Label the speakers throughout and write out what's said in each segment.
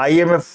Speaker 1: IMF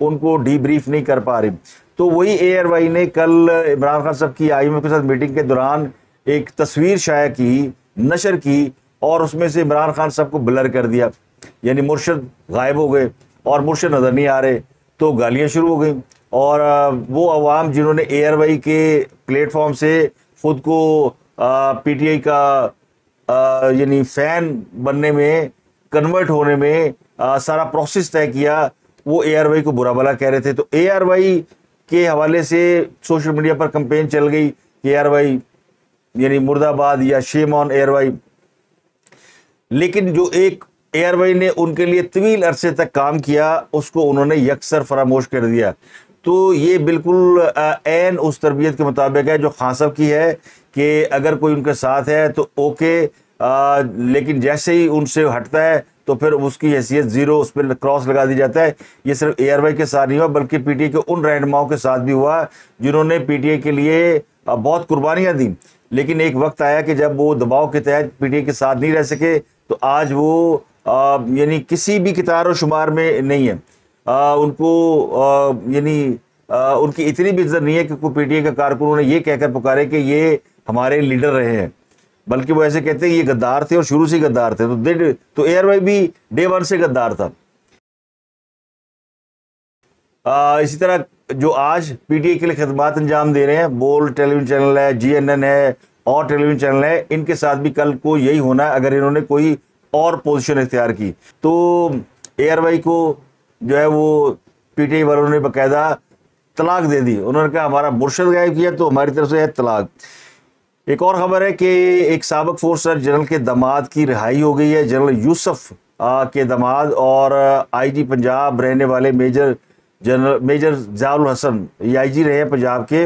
Speaker 1: ان کو D brief نہیں کر پا رہی. تو وہی اے آر وائی نے کل عمران خان صاحب کی آئی ایم ایف کے ساتھ میٹنگ کے دوران ایک تصویر شائع کی, نشر کی, اور اس میں سے عمران خان صاحب کو بلر کر دیا. یعنی مرشد غائب ہو گئے اور مرشد نظر نہیں آ رہے, تو گالیاں شروع ہو گئیں. اور وہ عوام جنہوں نے اے آر وائی کے پلیٹ فارم سے خود کو پی ٹی آئی کا یعنی فین بننے میں, کنورٹ ہونے میں سارا پروسیس طے کیا, وہ اے آر وائی کو برا بھلا کہہ رہے تھے. تو اے آر وائی کے حوالے سے سوشل میڈیا پر کمپین چل گئی کہ اے آر وائی یعنی مرد آباد یا شیم آن اے آر وائی. لیکن جو ایک اے آر وائی نے ان کے لیے طویل عرصے تک کام کیا, اس کو انہوں نے یکسر فراموش کر دیا. تو یہ بالکل عین اس تربیت کے مطابق ہے جو خان صاحب کی ہے کہ اگر کوئی ان کے ساتھ ہے تو اوکے, لیکن جیسے ہی ان سے ہٹتا ہے تو پھر اس کی حیثیت زیرو, اس پہ کراس لگا دی جاتا ہے. یہ صرف اے آر وائی کے ساتھ نہیں ہوا بلکہ پی ٹی آئی کے ان رہنماؤں کے ساتھ بھی ہوا جنہوں نے پی ٹی آئی کے لیے بہت قربانیاں دیں. لیکن ایک وقت آیا کہ جب وہ دباؤ کے تحت پی ٹی آئی کے ساتھ نہیں رہ سکے, تو آج وہ یعنی کسی بھی کتار و شمار میں نہیں ہے. ان کو یعنی ان کی اتنی بھی عزت نہیں ہے کہ کوئی پی ٹی آئی کا کارکنوں نے یہ کہہ کر پکارے کہ یہ ہمارے لیڈر رہے ہیں, بلکہ وہ ایسے کہتے ہیں یہ غدار تھے اور شروع سے غدار تھے. تو اے آر وائی بھی ڈے ون سے غدار تھا. اسی طرح جو آج پی ٹی آئی کے لیے خدمات انجام دے رہے ہیں, بول ٹیلی ویژن چینل ہے, جی این این ہے, اور ٹیلی ویژن چینل ہے, ان کے ساتھ بھی کل کو یہی ہونا ہے اگر انہوں نے کوئی اور پوزیشن اختیار کی. تو اے آر وائی کو جو ہے وہ پی ٹی آئی والوں نے باقاعدہ طلاق دے دی. انہوں نے کہا ہمارا مرشد غائب کیا تو ہماری طرف سے ہے طلاق. ایک اور خبر ہے کہ ایک سابق فورسر جنرل کے داماد کی رہائی ہو گئی ہے. جنرل یوسف کے داماد اور آئی جی پنجاب رہنے والے میجر ضیاء الحسن, یہ آئی جی رہے ہیں پنجاب کے,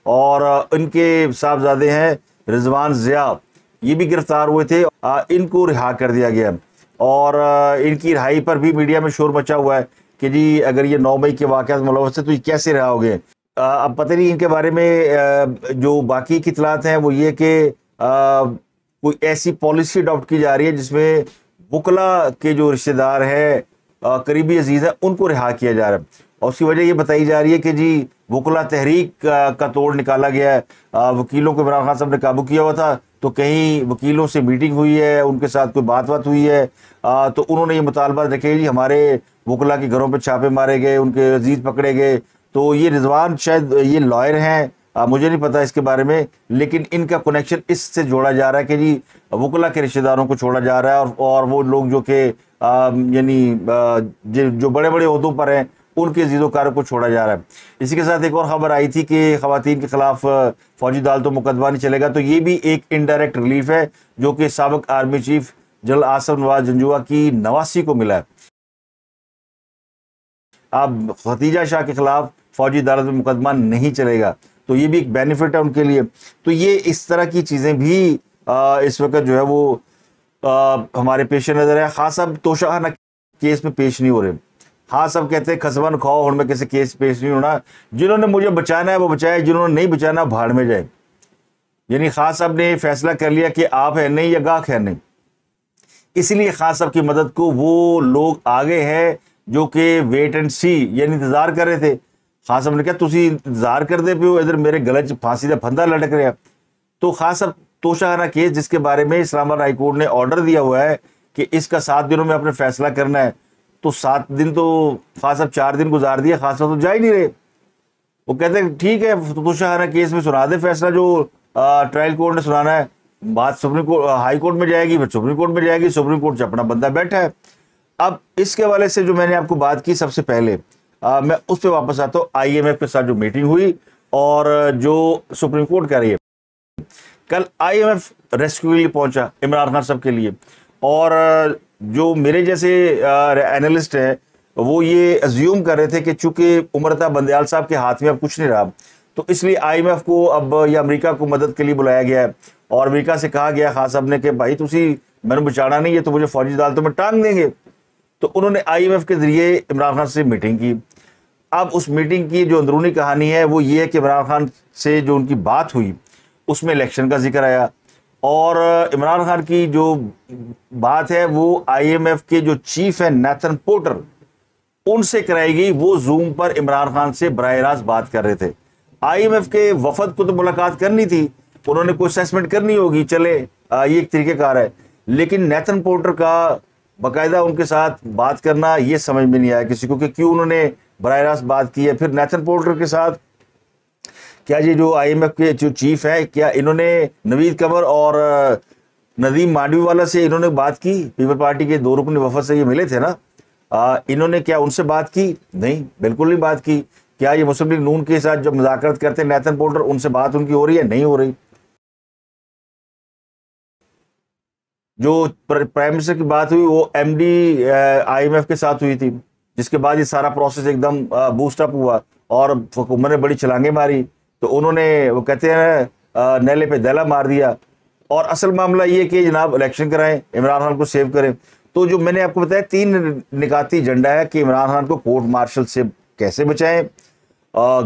Speaker 1: اور ان کے صاحبزادے ہیں رضوان ضیاء, یہ بھی گرفتار ہوئے تھے. ان کو رہا کر دیا گیا, اور ان کی رہائی پر بھی میڈیا میں شور مچا ہوا ہے کہ جی اگر یہ 9 مئی کے واقعات ملوث ہے تو یہ کیسے رہا ہو گئے. اب پتہ نہیں ان کے بارے میں جو باقی کی اطلاعات ہیں وہ یہ کہ کوئی ایسی پالیسی اڈاپٹ کی جا رہی ہے جس میں وکلا کے جو رشتہ دار ہیں, قریبی عزیز ہیں, ان کو رہا کیا جا رہا ہے. اور اس کی وجہ یہ بتائی جا رہی ہے کہ جی وکلا تحریک کا توڑ نکالا گیا ہے. وکیلوں کو عمران خان صاحب نے قابو کیا ہوا تھا, تو کہیں وکیلوں سے میٹنگ ہوئی ہے, ان کے ساتھ کوئی بات ہوئی ہے, تو انہوں نے یہ مطالبات رکھے جی ہمارے وکلا کے گھروں پہ چھاپے مارے گئے, ان کے عزیز پکڑے گئے. تو یہ رضوان شاید یہ لائر ہیں, مجھے نہیں پتا اس کے بارے میں, لیکن ان کا کنیکشن اس سے جوڑا جا رہا ہے کہ جی وکلا کے رشتہ داروں کو چھوڑا جا رہا ہے, اور وہ لوگ جو کہ یعنی جو بڑے بڑے عہدوں پر ہیں ان کے عزیز و کاروں کو چھوڑا جا رہا ہے. اسی کے ساتھ ایک اور خبر آئی تھی کہ خواتین کے خلاف فوجی عدالتوں مقدمہ نہیں چلے گا. تو یہ بھی ایک انڈائریکٹ ریلیف ہے جو کہ سابق آرمی چیف جنرل آصف نواز جنجوعہ کی نواسی کو ملا ہے. اب ختیجہ شاہ کے خلاف فوجی عدالت میں مقدمہ نہیں چلے گا, تو یہ بھی ایک بینیفٹ ہے ان کے لیے. تو یہ اس طرح کی چیزیں بھی اس وقت جو ہے وہ ہمارے پیش نظر ہے. خاص اب توشہ کیس میں پیش نہیں ہو رہے. ہاں سب کہتے ہیں خسبن کھاؤ اور میں کیسے کیس پیش نہیں ہونا. جنہوں نے مجھے بچانا ہے وہ بچائے, جنہوں نے نہیں بچانا بھاڑ میں جائے. یعنی خان صاحب نے فیصلہ کر لیا کہ آپ ہے نہیں یا گاہک ہے نہیں, اس لیے خان صاحب کی مدد کو وہ لوگ آگے ہیں جو کہ ویٹ اینڈ سی یعنی انتظار کر رہے تھے. خان صاحب نے کہا تسی انتظار کر دے پہ ہو, ادھر میرے گلے چ پھانسی کا پھندا لٹک رہا. تو خان صاحب توشہ کیس جس کے بارے میں اسلام آباد ہائی کورٹ نے آرڈر دیا ہوا ہے کہ اس کا 7 دنوں میں اپنے فیصلہ کرنا ہے, تو 7 دن تو خان صاحب 4 دن گزار دیا, خان صاحب تو جا ہی نہیں رہے. وہ کہتے ہیں ٹھیک ہے توشہ کیس میں سنا دے فیصلہ جو ٹرائل کورٹ نے سنانا ہے, بات سپریم کورٹ ہائی کورٹ میں جائے گی, پھر سپریم کورٹ میں جائے گی, سپریم کورٹ سے اپنا بندہ بیٹھا ہے. اب اس کے حوالے سے جو میں نے آپ کو بات کی سب سے پہلے میں اس پہ واپس آتا ہوں. آئی ایم ایف کے ساتھ جو میٹنگ ہوئی اور جو سپریم کورٹ کر رہی ہے, کل آئی ایم ایف ریسکیو کے لیے پہنچا عمران خان صاحب کے لیے, اور جو میرے جیسے اینالسٹ ہیں وہ یہ ازیوم کر رہے تھے کہ چونکہ عمرتا بندیال صاحب کے ہاتھ میں اب کچھ نہیں رہا, تو اس لیے آئی ایم ایف کو اب یا امریکہ کو مدد کے لیے بلایا گیا ہے, اور امریکہ سے کہا گیا خان صاحب نے کہ بھائی تسی میں نے بچانا نہیں ہے تو مجھے فوجی عدالتوں میں ٹانگ دیں گے. تو انہوں نے آئی ایم ایف کے ذریعے عمران خان سے میٹنگ کی. اب اس میٹنگ کی جو اندرونی کہانی ہے وہ یہ ہے کہ عمران خان سے جو ان کی بات ہوئی اس میں الیکشن کا ذکر آیا, اور عمران خان کی جو بات ہے وہ آئی ایم ایف کے جو چیف ہیں نیتھن پورٹر ان سے کرائی گئی. وہ زوم پر عمران خان سے براہ راست بات کر رہے تھے. IMF کے وفد کو تو ملاقات کرنی تھی, انہوں نے کوئی اسیسمنٹ کرنی ہوگی, چلے یہ ایک طریقہ کار ہے. لیکن نیتھن پورٹر کا باقاعدہ ان کے ساتھ بات کرنا یہ سمجھ میں نہیں آیا کسی کو کہ کیوں انہوں نے براہ راست بات کی ہے. پھر نیتھن پورٹر کے ساتھ کیا یہ جو IMF کے جو چیف ہے, کیا انہوں نے نوید قمر اور ندیم مانڈوی والا سے انہوں نے بات کی؟ پیپل پارٹی کے 2 رکن وفد سے یہ ملے تھے نا, انہوں نے کیا ان سے بات کی؟ نہیں, بالکل نہیں بات کی. کیا یہ مسلم لیگ نون کے ساتھ جب مذاکرات کرتے ہیں نیتھن پورٹر, ان سے بات ان کی ہو رہی ہے؟ نہیں ہو رہی. جو پرائم منسٹر کی بات ہوئی وہ MD IMF کے ساتھ ہوئی تھی, جس کے بعد یہ سارا پروسیس ایک دم بوسٹ اپ ہوا اور حکومت نے بڑی چھلانگیں ماری. تو انہوں نے, وہ کہتے ہیں نیلے پہ دیلا مار دیا. اور اصل معاملہ یہ کہ جناب الیکشن کرائیں, عمران خان کو سیو کریں. تو جو میں نے آپ کو بتایا 3 نکاتی ایجنڈا ہے کہ عمران خان کو کورٹ مارشل سے کیسے بچائیں,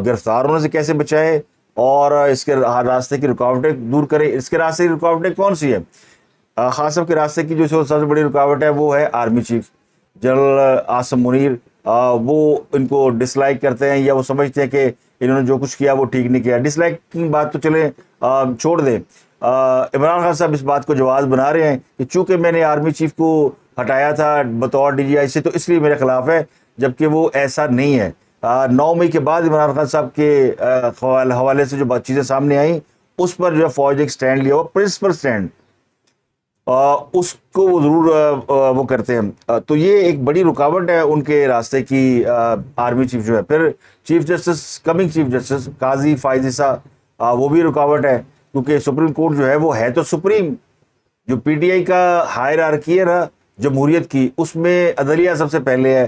Speaker 1: گرفتار ہونے سے کیسے بچائیں, اور اس کے راستے کی رکاوٹیں دور کریں. اس کے راستے کی رکاوٹیں کون سی ہیں؟ خان صاحب کے راستے کی جو سب سے بڑی رکاوٹ ہے وہ ہے army chief general Asim Munir. وہ ان کو ڈس لائک کرتے ہیں, یا وہ سمجھتے ہیں کہ انہوں نے جو کچھ کیا وہ ٹھیک نہیں کیا. ڈس لائک کی بات تو چلیں چھوڑ دیں. عمران خان صاحب اس بات کو جواز بنا رہے ہیں کہ چونکہ میں نے آرمی چیف کو ہٹایا تھا بطور DGI سے, تو اس لیے میرے خلاف ہے, جبکہ وہ ایسا نہیں ہے. 9 مئی کے بعد عمران خان صاحب کے حوالے سے جو چیزیں سامنے آئیں, اس پر جو فوج ایک سٹینڈ لیا, وہ پرنسپل سٹینڈ, اس کو وہ ضرور وہ کرتے ہیں. تو یہ ایک بڑی رکاوٹ ہے ان کے راستے کی, آرمی چیف جو ہے. پھر chief justice, coming chief justice قاضی فائز عیسیٰ, وہ بھی رکاوٹ ہے, کیونکہ سپریم کورٹ جو ہے وہ ہے تو سپریم. جو PTI کا ہائرارکی ہے نا جمہوریت کی, اس میں عدلیہ سب سے پہلے ہے,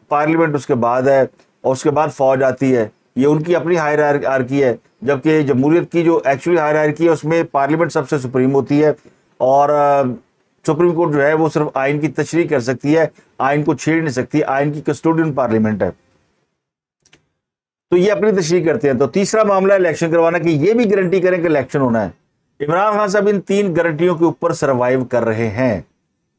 Speaker 1: پارلیمنٹ اس کے بعد ہے, اور اس کے بعد فوج آتی ہے. یہ ان کی اپنی ہائرارکی ہے, جبکہ جمہوریت کی جو ایکچولی ہائرارکی ہے اس میں پارلیمنٹ سب سے سپریم ہوتی ہے, اور سپریم کورٹ جو ہے وہ صرف آئین کی تشریح کر سکتی ہے, آئین کو چھیڑ نہیں سکتی, آئین کی کسٹوڈین پارلیمنٹ ہے. تو یہ اپنی تشریح کرتے ہیں. تو تیسرا معاملہ ہے الیکشن کروانا, کہ یہ بھی گارنٹی کریں کہ الیکشن ہونا ہے. عمران خان صاحب ان 3 گارنٹیوں کے اوپر سروائیو کر رہے ہیں.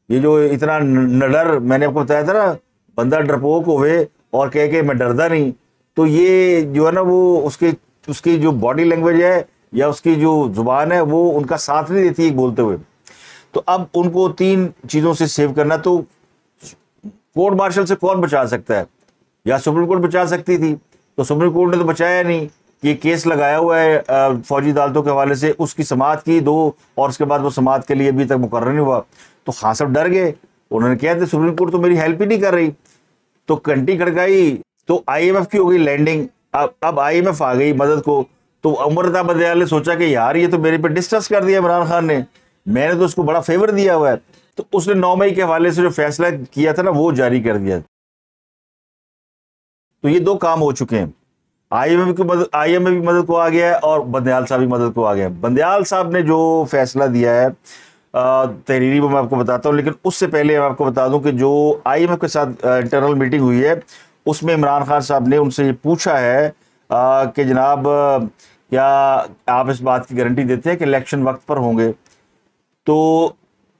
Speaker 1: یہ جو اتنا نڈر, میں نے آپ کو بتایا تھا نا, بندہ ڈرپوک ہوئے اور کہے کہ میں ڈردا نہیں, تو یہ جو ہے نا وہ اس کی جو باڈی لینگویج ہے یا اس کی جو زبان ہے وہ ان کا ساتھ نہیں دیتی بولتے ہوئے. تو اب ان کو 3 چیزوں سے سیو کرنا. تو کورٹ مارشل سے کون بچا سکتا ہے؟ یا سپریم کورٹ بچا سکتی تھی, تو سپریم کورٹ نے تو بچایا نہیں. یہ کیس لگایا ہوا ہے فوجی عدالتوں کے حوالے سے, اس کی سماعت کی 2, اور اس کے بعد وہ سماعت کے لیے ابھی تک مقرر نہیں ہوا. تو خان صاحب ڈر گئے, انہوں نے کہا تھا سپریم کورٹ تو میری ہیلپ ہی نہیں کر رہی. تو گھنٹی کھڑکائی, تو IMF کی ہو گئی لینڈنگ. اب IMF آ گئی مدد کو. تو امرتا بدیال نے سوچا کہ یار یہ تو میرے پہ ڈسٹرس کر دیا عمران خان نے, میں نے تو اس کو بڑا فیور دیا ہوا ہے. تو اس نے 9 مئی کے حوالے سے جو فیصلہ کیا تھا نا وہ جاری کر دیا. تو یہ 2 کام ہو چکے ہیں. IMF بھی مدد کو آ گیا ہے, اور بندیال صاحب بھی مدد کو آ گیا ہے. بندیال صاحب نے جو فیصلہ دیا ہے تحریری وہ میں آپ کو بتاتا ہوں, لیکن اس سے پہلے میں آپ کو بتا دوں کہ جو IMF کے ساتھ انٹرنل میٹنگ ہوئی ہے, اس میں عمران خان صاحب نے ان سے یہ پوچھا ہے کہ جناب کیا آپ اس بات کی گارنٹی دیتے ہیں کہ الیکشن وقت پر ہوں گے؟ تو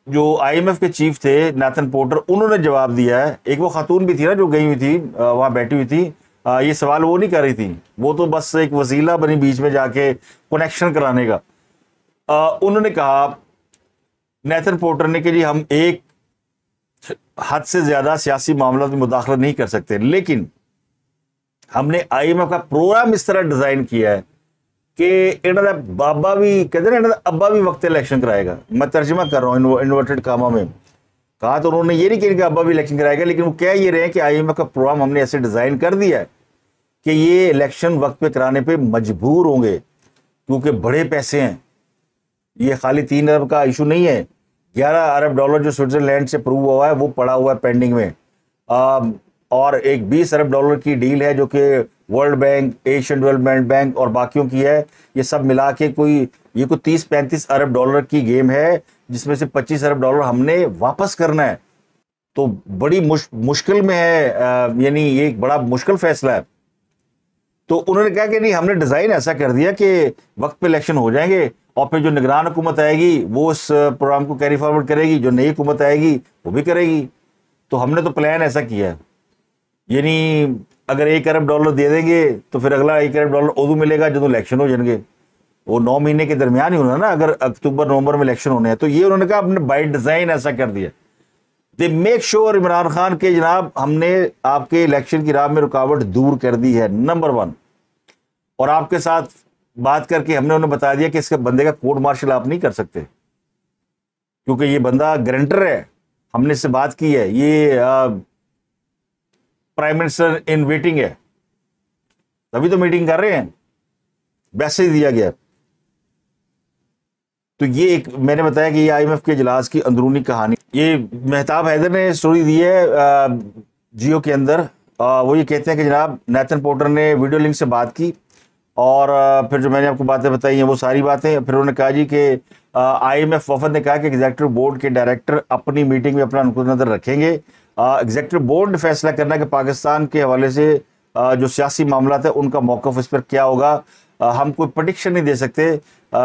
Speaker 1: جو IMF کے چیف تھے نیتھن پورٹر, انہوں نے جواب دیا ہے. ایک وہ خاتون بھی تھی نا جو گئی ہوئی تھی, وہاں بیٹھی ہوئی تھی, یہ سوال وہ نہیں کر رہی تھی, وہ تو بس ایک وسیلہ بنی بیچ میں جا کے کنیکشن کرانے کا. انہوں نے کہا نیتھن پورٹر نے کہ جی ہم ایک حد سے زیادہ سیاسی معاملات میں مداخلت نہیں کر سکتے, لیکن ہم نے IMF کا پروگرام اس طرح ڈیزائن کیا ہے کہ انہوں نے بابا بھی کہتے ہیں ابا بھی وقت الیکشن کرائے گا. میں ترجمہ کر رہا ہوں انورٹڈ کاما میں. کہا تو انہوں نے یہ نہیں کہا کہ ابا بھی الیکشن کرائے گا, لیکن وہ کہہ یہ رہے ہیں کہ IMF کا پروگرام ہم نے ایسے ڈیزائن کر دیا ہے کہ یہ الیکشن وقت پہ کرانے پہ مجبور ہوں گے, کیونکہ بڑے پیسے ہیں. یہ خالی 3 ارب کا ایشو نہیں ہے, 11 ارب ڈالر جو سوئٹزرلینڈ سے اپروو ہوا ہے وہ پڑا ہوا ہے پینڈنگ میں, اور ایک 20 ارب ڈالر کی ڈیل ہے جو کہ world bank, Asian development bank اور باقیوں کی ہے. یہ سب ملا کے کوئی 30-35 ارب ڈالر کی گیم ہے, جس میں سے 25 ارب ڈالر ہم نے واپس کرنا ہے. تو بڑی مشکل میں ہے, یعنی یہ ایک بڑا مشکل فیصلہ ہے. تو انہوں نے کہا کہ نہیں, ہم نے ڈیزائن ایسا کر دیا کہ وقت پہ الیکشن ہو جائیں گے, اور پھر جو نگران حکومت آئے گی وہ اس پروگرام کو کیری فارورڈ کرے گی, جو نئی حکومت آئے گی وہ بھی کرے گی. تو ہم نے تو پلان ایسا کیا ہے. یعنی اگر $1 ارب دے دیں گے تو پھر اگلا $1 ارب ادو ملے گا جب الیکشن ہو جائیں گے. وہ 9 مہینے کے درمیان ہی ہونا نا, اگر اکتوبر نومبر میں الیکشن ہونے ہیں. تو یہ انہوں نے کہا ہم نے بائی ڈیزائن ایسا کر دیا. They make sure Imran Khan کے جناب ہم نے آپ کے الیکشن کی راہ میں رکاوٹ دور کر دی ہے, نمبر 1. اور آپ کے ساتھ بات کر کے ہم نے انہیں بتا دیا کہ اس کے بندے کا کورٹ مارشل آپ نہیں کر سکتے, کیونکہ یہ بندہ گرنٹر ہے. ہم نے اس سے بات کی ہے, یہ پرائم منسٹر ان ویٹنگ ہے, تبھی تو میٹنگ کر رہے ہیں, ویسے ہی دیا گیا. تو یہ ایک میں نے بتایا کہ یہ IMF کے اجلاس کی اندرونی کہانی. یہ مہتاب حیدر نے اسٹوری دی ہے جیو کے اندر. وہ یہ کہتے ہیں کہ جناب نیتن پورٹر نے ویڈیو لنک سے بات کی, اور پھر جو میں نے آپ کو باتیں بتائی ہیں وہ ساری باتیں. پھر انہوں نے کہا جی کہ IMF وفد نے کہا کہ ایگزیکٹو بورڈ کے ڈائریکٹر اپنی میٹنگ میں اپنا نقطہ نظر رکھیں گے. ایگزیکٹو بورڈ نے فیصلہ کرنا کہ پاکستان کے حوالے سے جو سیاسی معاملات ہیں ان کا موقف اس پر کیا ہوگا. ہم کوئی پریڈکشن نہیں دے سکتے,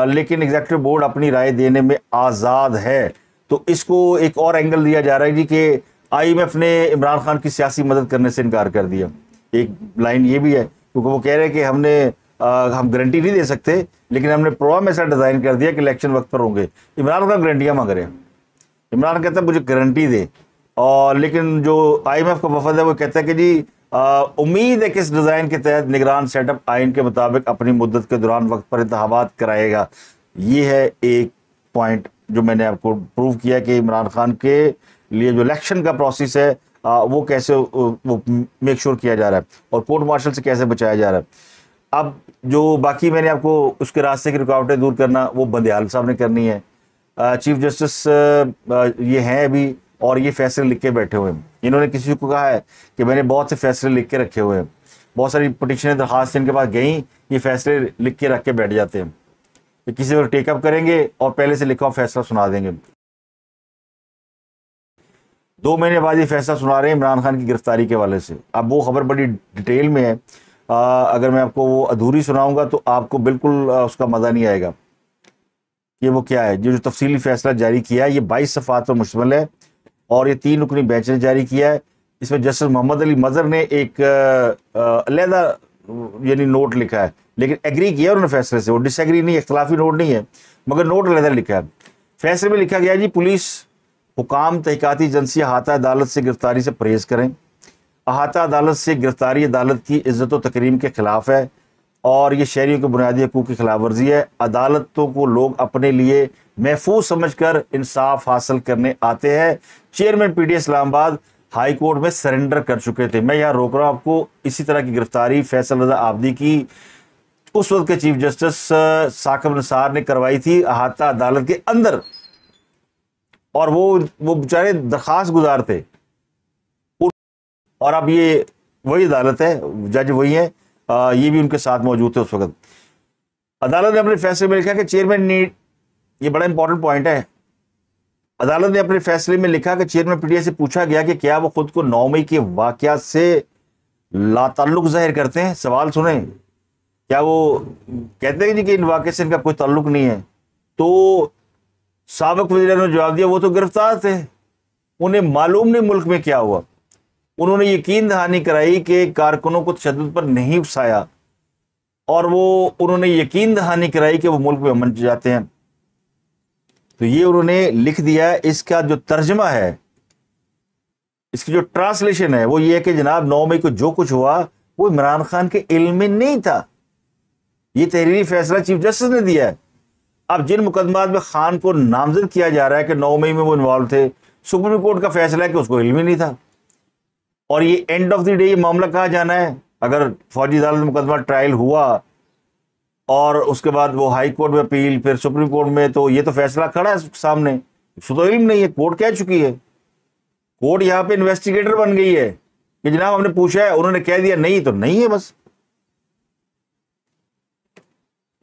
Speaker 1: لیکن ایگزیکٹو بورڈ اپنی رائے دینے میں آزاد ہے. تو اس کو ایک اور اینگل دیا جا رہا ہے جی کہ IMF نے عمران خان کی سیاسی مدد کرنے سے انکار کر دیا. ایک لائن یہ بھی ہے, کیونکہ وہ کہہ رہے ہیں کہ ہم گارنٹی نہیں دے سکتے, لیکن ہم نے پروگرام ایسا ڈیزائن کر دیا کہ الیکشن وقت پر ہوں گے. عمران خان گارنٹیاں مانگ رہے ہیں. عمران کہتا ہے مجھے گارنٹی دے, اور لیکن جو IMF کا وفد ہے وہ کہتا ہے کہ جی امید ہے کہ اس ڈیزائن کے تحت نگران سیٹ اپ آئین کے مطابق اپنی مدت کے دوران وقت پر انتخابات کرائے گا. یہ ہے ایک پوائنٹ جو میں نے آپ کو پروو کیا کہ عمران خان کے لیے جو الیکشن کا پروسیس ہے وہ کیسے وہ میک شور کیا جا رہا ہے, اور کورٹ مارشل سے کیسے بچایا جا رہا ہے. اب جو باقی میں نے آپ کو اس کے راستے کی رکاوٹیں دور کرنا وہ بندیال صاحب نے کرنی ہے. چیف جسٹس یہ ہیں ابھی, اور یہ فیصلے لکھ کے بیٹھے ہوئے ہیں. انہوں نے کسی کو کہا ہے کہ میں نے بہت سے فیصلے لکھ کے رکھے ہوئے ہیں. بہت ساری پٹیشنیں درخواست ان کے پاس گئیں, یہ فیصلے لکھ کے رکھ کے بیٹھ جاتے ہیں کہ کسی وقت ٹیک اپ کریں گے اور پہلے سے لکھا ہوا فیصلہ سنا دیں گے. 2 مہینے بعد یہ فیصلہ سنا رہے ہیں عمران خان کی گرفتاری کے حوالے سے. اب وہ خبر بڑی ڈیٹیل میں ہے, اگر میں آپ کو وہ ادھوری سناؤں گا تو آپ کو بالکل اس کا مزہ نہیں آئے گا کہ وہ کیا ہے. جو تفصیلی فیصلہ جاری کیا ہے یہ 22 صفحات پر مشتمل ہے, اور یہ 3 رکنی بینچ نے جاری کیا ہے. اس میں جسٹس محمد علی مظہر نے ایک علیحدہ یعنی نوٹ لکھا ہے, لیکن ایگری کیا انہوں نے فیصلے سے. وہ ڈس ایگری نہیں, اختلافی نوٹ نہیں ہے, مگر نوٹ علیحدہ لکھا ہے. فیصلے میں لکھا گیا جی پولیس حکام تحقیقاتی ایجنسی احاطہ عدالت سے گرفتاری سے پرہیز کریں. احاطہ عدالت سے گرفتاری عدالت کی عزت و تکریم کے خلاف ہے, اور یہ شہریوں کے بنیادی حقوق کی خلاف ورزی ہے. عدالتوں کو لوگ اپنے لیے محفوظ سمجھ کر انصاف حاصل کرنے آتے ہیں. چیئرمین PTI اسلام آباد ہائی کورٹ میں سرنڈر کر چکے تھے. میں یہاں روک رہا ہوں آپ کو. اسی طرح کی گرفتاری فیصل رضا عابدی کی اس وقت کے چیف جسٹس ثاقب نثار نے کروائی تھی احاطہ عدالت کے اندر, اور وہ بیچارے درخواست گزار تھے. اور اب یہ وہی عدالت ہے, جج وہی ہیں, یہ بھی ان کے ساتھ موجود تھے اس وقت. عدالت نے اپنے فیصلے میں لکھا کہ چیئرمین نیڈ, یہ بڑا امپورٹنٹ پوائنٹ ہے, عدالت نے اپنے فیصلے میں لکھا کہ چیئرمین PTI سے پوچھا گیا کہ کیا وہ خود کو 9 مئی کے واقعات سے لا تعلق ظاہر کرتے ہیں. سوال سنیں, کیا وہ کہتے ہیں کہ ان واقعے سے ان کا کوئی تعلق نہیں ہے؟ تو سابق وزیر اعظم نے جواب دیا وہ تو گرفتار تھے, انہیں معلوم نہیں ملک میں کیا ہوا. انہوں نے یقین دہانی کرائی کہ کارکنوں کو تشدد پر نہیں اکسایا, اور وہ انہوں نے یقین دہانی کرائی کہ وہ ملک میں امن جاتے ہیں. تو یہ انہوں نے لکھ دیا ہے. اس کا جو ترجمہ ہے, اس کی جو ٹرانسلیشن ہے وہ یہ ہے کہ جناب 9 مئی کو جو کچھ ہوا وہ عمران خان کے علم میں نہیں تھا. یہ تحریری فیصلہ چیف جسٹس نے دیا ہے. اب جن مقدمات میں خان کو نامزد کیا جا رہا ہے کہ 9 مئی میں وہ انوالو تھے, سپریم کورٹ کا فیصلہ ہے کہ اس کو علم ہی نہیں تھا. اور یہ اینڈ آف دی ڈے یہ معاملہ کہاں جانا ہے. اگر فوجی عدالت میں مقدمہ ٹرائل ہوا اور اس کے بعد وہ ہائی کورٹ میں اپیل, پھر سپریم کورٹ میں, تو یہ تو فیصلہ کھڑا ہے سامنے, اس کو تو علم نہیں ہے. کورٹ کہہ چکی ہے, کورٹ یہاں پہ انویسٹیگیٹر بن گئی ہے کہ جناب ہم نے پوچھا ہے, انہوں نے کہہ دیا نہیں تو نہیں ہے بس.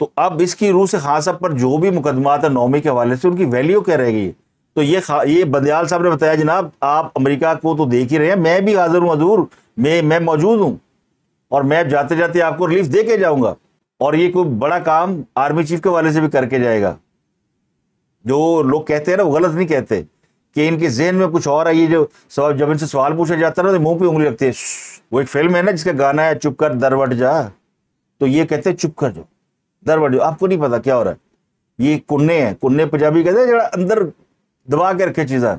Speaker 1: تو اب اس کی روح سے خان صاحب پر جو بھی مقدمات ہیں 9 مئی کے حوالے سے, ان کی ویلیو کیا رہے گی. تو یہ بندیال صاحب نے بتایا جناب آپ امریکہ کو تو دیکھ ہی رہے ہیں, میں بھی حاضر ہوں حضور, میں موجود ہوں, اور میں جاتے جاتے آپ کو ریلیف دے کے جاؤں گا. اور یہ کوئی بڑا کام آرمی چیف کے حوالے سے بھی کر کے جائے گا. جو لوگ کہتے ہیں نا وہ غلط نہیں کہتے, کہ ان کے ذہن میں کچھ اور ہے. یہ جو جب ان سے سوال پوچھا جاتا ہے نا تو منہ پہ انگلی رکھتے ہیں, وہ ایک فلم ہے نا جس کا گانا ہے چپ کر دروٹ جا, تو یہ کہتے ہیں چپ کر جو دروٹ جو. آپ کو نہیں پتا کیا ہو رہا ہے, یہ کننے ہیں, کننے پنجابی کہتے ہیں جڑا اندر دبا کے رکھے چیزاں,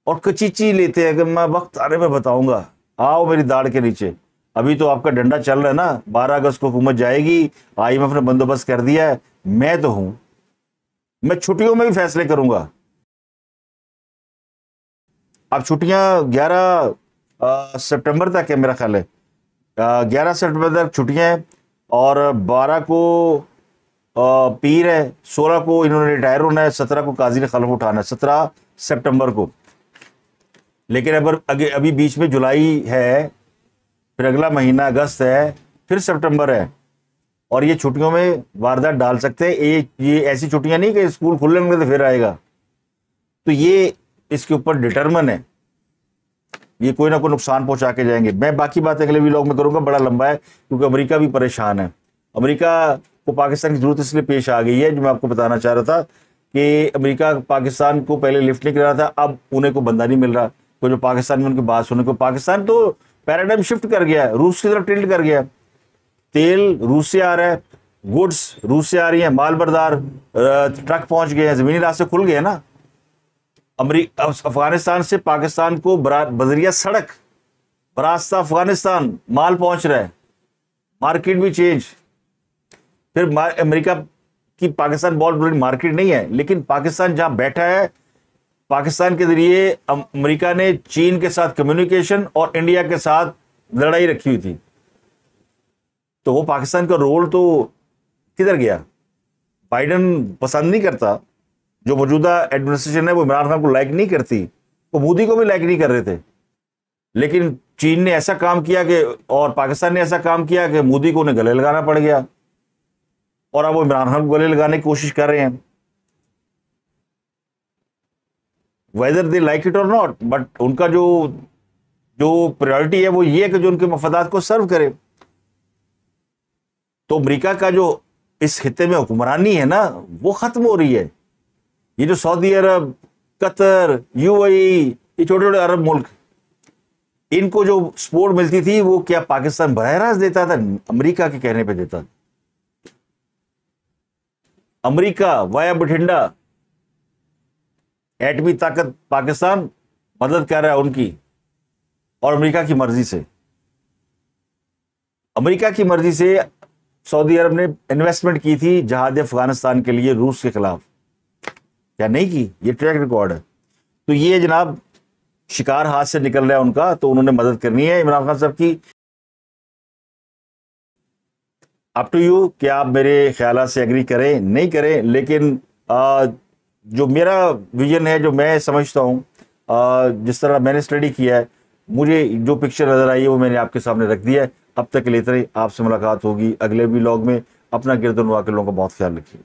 Speaker 1: اور کچیچی لیتے ہیں کہ میں وقت آنے میں بتاؤں گا, آؤ میری داڑھ کے نیچے. ابھی تو آپ کا ڈنڈا چل رہا ہے نا, 12 اگست کو حکومت جائے گی, IMF نے بندوبست کر دیا ہے, میں تو ہوں, میں چھٹیوں میں بھی فیصلے کروں گا. اب چھٹیاں 11 سپٹمبر تک ہے میرا خیال ہے, 11 سپٹمبر تک چھٹیاں ہیں, اور 12 کو پیر ہے, 16 کو انہوں نے ریٹائر ہونا ہے, 17 کو قاضی نے خلف اٹھانا ہے, 17 سپٹمبر کو. لیکن ابھی بیچ میں جولائی ہے, پھر اگلا مہینہ اگست ہے, پھر سپٹمبر ہے, اور یہ چھٹیوں میں واردات ڈال سکتے ہیں. یہ ایسی چھٹیاں نہیں کہ اسکول کھلیں گے تو پھر آئے گا. تو یہ اس کے اوپر ڈٹرمن ہے, یہ کوئی نہ کوئی نقصان پہنچا کے جائیں گے. میں باقی بات اگلے ویلاگ میں کروں گا, بڑا لمبا ہے کیونکہ امریکہ بھی پریشان ہے. امریکہ کو پاکستان کی ضرورت اس لیے پیش آ گئی ہے, جو میں آپ کو بتانا چاہ رہا تھا کہ امریکہ پاکستان کو پہلے لفٹ نہیں کر رہا تھا, اب انہیں کو بندہ نہیں مل رہا, تو جو پاکستان میں ان کی بات سننے کو, پاکستان تو پیراڈائم شفٹ کر گیا ہے, روس کی طرف ٹلٹ کر گیا ہے. تیل روس سے آ رہا ہے, گڈس روس سے آ رہی ہیں, مال بردار ٹرک پہنچ گئے ہیں, زمینی راستے کھل گئے ہیں نا. افغانستان سے پاکستان کو بذریعہ سڑک براستہ افغانستان مال پہنچ رہا ہے, مارکیٹ بھی چینج. پھر امریکہ کی پاکستان بہت بڑی مارکیٹ نہیں ہے, لیکن پاکستان جہاں بیٹھا ہے, پاکستان کے ذریعے امریکہ نے چین کے ساتھ کمیونیکیشن اور انڈیا کے ساتھ لڑائی رکھی ہوئی تھی, تو وہ پاکستان کا رول تو کدھر گیا؟ بائیڈن پسند نہیں کرتا, جو موجودہ ایڈمنسٹریشن ہے وہ عمران خان کو لائک نہیں کرتی, وہ مودی کو بھی لائک نہیں کر رہے تھے, لیکن چین نے ایسا کام کیا کہ, اور پاکستان نے ایسا کام کیا کہ مودی کو انہیں گلے لگانا پڑ گیا, اور اب وہ عمران خان کو گلے لگانے کی کوشش کر رہے ہیں. ویدر دے لائک اٹ اور ناٹ, بٹ ان کا جو پریورٹی ہے وہ یہ کہ جو ان کے مفادات کو سرو کرے. تو امریکہ کا جو اس خطے میں حکمرانی ہے نا, وہ ختم ہو رہی ہے. یہ جو سعودی عرب, قطر, UAE, یہ چھوٹے چھوٹے عرب ملک, ان کو جو سپورٹ ملتی تھی وہ کیا پاکستان براہ راست دیتا تھا؟ امریکہ کے کہنے پہ دیتا. امریکہ وایا بٹھنڈا ایٹمی طاقت پاکستان مدد کر رہا ہے ان کی, اور امریکہ کی مرضی سے. امریکہ کی مرضی سے سعودی عرب نے انویسٹمنٹ کی تھی جہاد افغانستان کے لیے روس کے خلاف, کیا نہیں کی؟ یہ ٹریک ریکارڈ ہے. تو یہ جناب شکار ہاتھ سے نکل رہا ہے ان کا, تو انہوں نے مدد کرنی ہے عمران خان صاحب کی. اپ ٹو یو کہ آپ میرے خیالات سے ایگری کریں نہیں کریں, لیکن جو میرا ویژن ہے, جو میں سمجھتا ہوں, جس طرح میں نے اسٹڈی کیا ہے, مجھے جو پکچر نظر آئی ہے وہ میں نے آپ کے سامنے رکھ دیا ہے. اب تک کے لیے اتنا ہی, آپ سے ملاقات ہوگی اگلے ویلاگ میں. اپنا گرد و نواح کے لوگوں کا بہت خیال رکھیے.